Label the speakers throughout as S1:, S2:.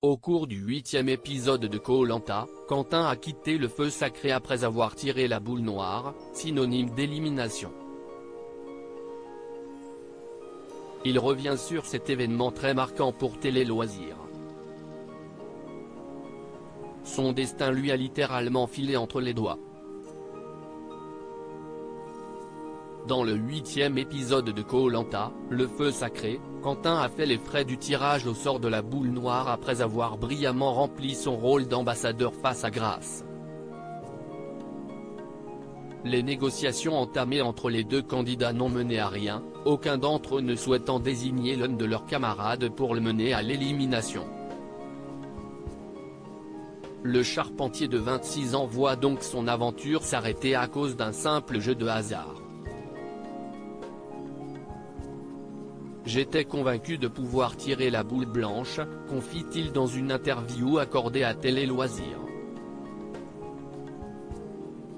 S1: Au cours du 8e épisode de Koh-Lanta, Quentin a quitté le feu sacré après avoir tiré la boule noire, synonyme d'élimination. Il revient sur cet événement très marquant pour Télé Loisirs. Son destin lui a littéralement filé entre les doigts. Dans le 8e épisode de Koh-Lanta, le feu sacré, Quentin a fait les frais du tirage au sort de la boule noire après avoir brillamment rempli son rôle d'ambassadeur face à Grace. Les négociations entamées entre les deux candidats n'ont mené à rien, aucun d'entre eux ne souhaitant désigner l'un de leurs camarades pour le mener à l'élimination. Le charpentier de 26 ans voit donc son aventure s'arrêter à cause d'un simple jeu de hasard. J'étais convaincu de pouvoir tirer la boule blanche, confie-t-il dans une interview accordée à Télé Loisirs.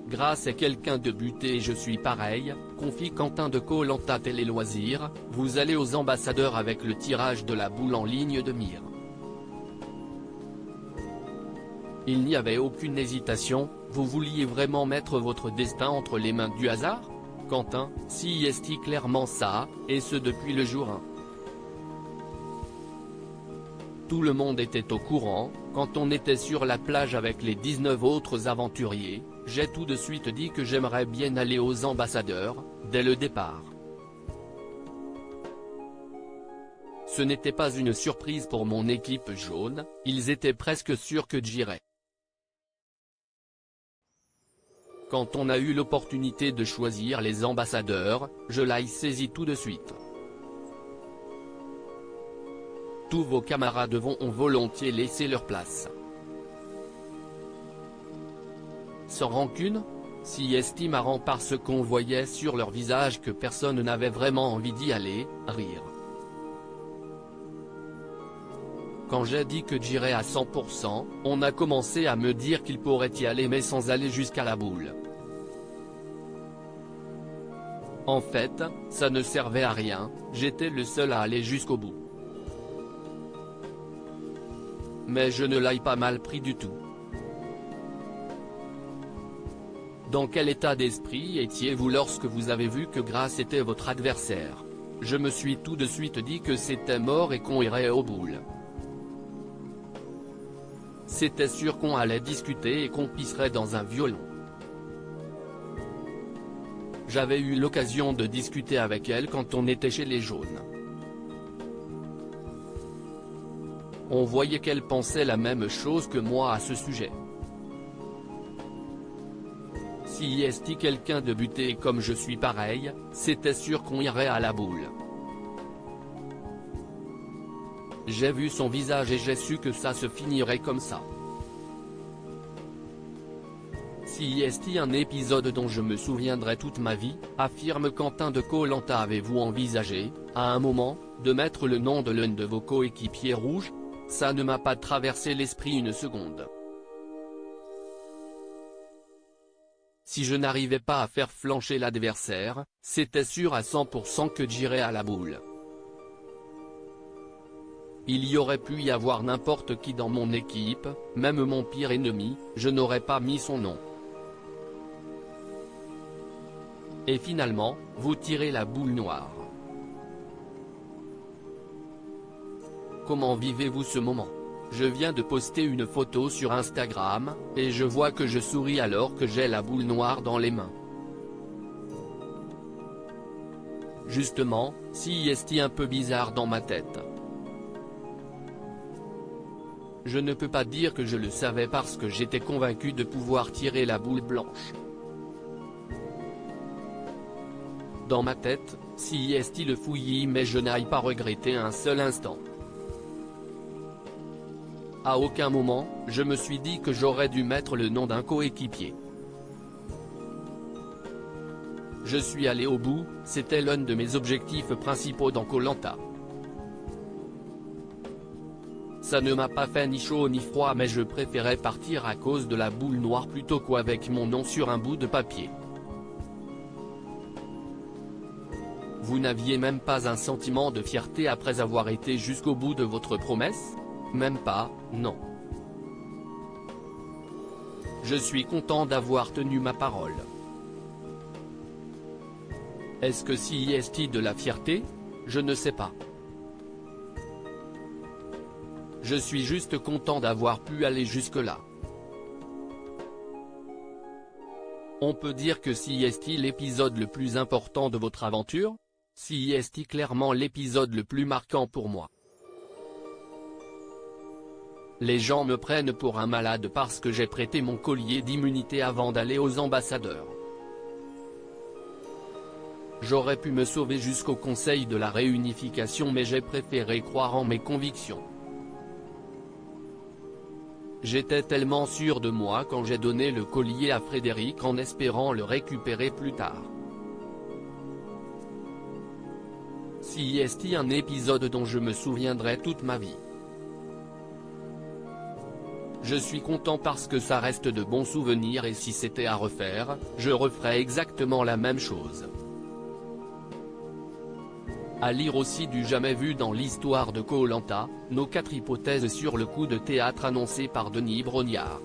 S1: Grace est quelqu'un de buté et je suis pareil, confie Quentin de Koh-Lanta Télé Loisirs, vous allez aux ambassadeurs avec le tirage de la boule en ligne de mire. Il n'y avait aucune hésitation, vous vouliez vraiment mettre votre destin entre les mains du hasard ? Quentin, si est clairement ça, et ce depuis le jour 1. Tout le monde était au courant, quand on était sur la plage avec les 19 autres aventuriers, j'ai tout de suite dit que j'aimerais bien aller aux ambassadeurs, dès le départ. Ce n'était pas une surprise pour mon équipe jaune, ils étaient presque sûrs que j'irais. Quand on a eu l'opportunité de choisir les ambassadeurs, je l'ai saisi tout de suite. Tous vos camarades ont volontiers laissé leur place. Sans rancune ? Si est marrant parce qu'on voyait sur leur visage que personne n'avait vraiment envie d'y aller, rire. Quand j'ai dit que j'irais à 100%, on a commencé à me dire qu'il pourrait y aller mais sans aller jusqu'à la boule. En fait, ça ne servait à rien, j'étais le seul à aller jusqu'au bout. Mais je ne l'ai pas mal pris du tout. Dans quel état d'esprit étiez-vous lorsque vous avez vu que Grace était votre adversaire ? Je me suis tout de suite dit que c'était mort et qu'on irait aux boules. C'était sûr qu'on allait discuter et qu'on pisserait dans un violon. J'avais eu l'occasion de discuter avec elle quand on était chez les jaunes. On voyait qu'elle pensait la même chose que moi à ce sujet. Si est quelqu'un de buté comme je suis pareil, c'était sûr qu'on irait à la boule. J'ai vu son visage et j'ai su que ça se finirait comme ça. Si est un épisode dont je me souviendrai toute ma vie, affirme Quentin de Koh-Lanta. Avez-vous envisagé, à un moment, de mettre le nom de l'un de vos coéquipiers rouges ? Ça ne m'a pas traversé l'esprit une seconde. Si je n'arrivais pas à faire flancher l'adversaire, c'était sûr à 100% que j'irais à la boule. Il y aurait pu y avoir n'importe qui dans mon équipe, même mon pire ennemi, je n'aurais pas mis son nom. Et finalement, vous tirez la boule noire. Comment vivez-vous ce moment ? Je viens de poster une photo sur Instagram, et je vois que je souris alors que j'ai la boule noire dans les mains. Justement, si est un peu bizarre dans ma tête. Je ne peux pas dire que je le savais parce que j'étais convaincu de pouvoir tirer la boule blanche. Dans ma tête, si est le fouillis mais je n'aille pas regretter un seul instant. À aucun moment, je me suis dit que j'aurais dû mettre le nom d'un coéquipier. Je suis allé au bout, c'était l'un de mes objectifs principaux dans Koh-Lanta. Ça ne m'a pas fait ni chaud ni froid mais je préférais partir à cause de la boule noire plutôt qu'avec mon nom sur un bout de papier. Vous n'aviez même pas un sentiment de fierté après avoir été jusqu'au bout de votre promesse ? Même pas, non. Je suis content d'avoir tenu ma parole. Est-ce que c'est de la fierté? Je ne sais pas. Je suis juste content d'avoir pu aller jusque-là. On peut dire que c'est l'épisode le plus important de votre aventure? C'est clairement l'épisode le plus marquant pour moi. Les gens me prennent pour un malade parce que j'ai prêté mon collier d'immunité avant d'aller aux ambassadeurs. J'aurais pu me sauver jusqu'au Conseil de la réunification, mais j'ai préféré croire en mes convictions. J'étais tellement sûr de moi quand j'ai donné le collier à Frédéric en espérant le récupérer plus tard. C'est un épisode dont je me souviendrai toute ma vie. Je suis content parce que ça reste de bons souvenirs, et si c'était à refaire, je referais exactement la même chose. À lire aussi du jamais vu dans l'histoire de Koh-Lanta, nos 4 hypothèses sur le coup de théâtre annoncé par Denis Brognard.